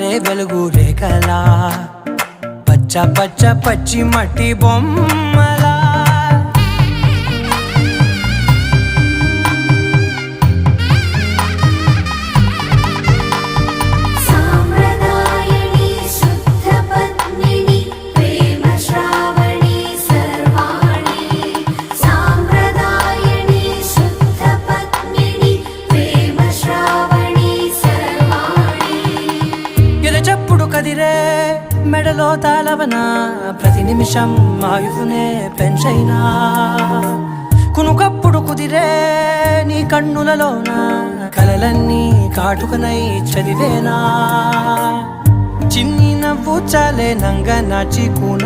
జారే వెలుగు రేఖలా పచ్చ పచ్చ పచ్చి మట్టి బొమ్మలా చెప్పుడు కదిరే మెడలో తాళవన ప్రతి నిమిషం ఆయుధునే పెంచైనా కునుకప్పుడు కుదిరే నీ కన్నులలోన కలలన్నీ కాటుకనై చదివేనా చిన్ని నవ్వు చాలే నంగ నాచి కూన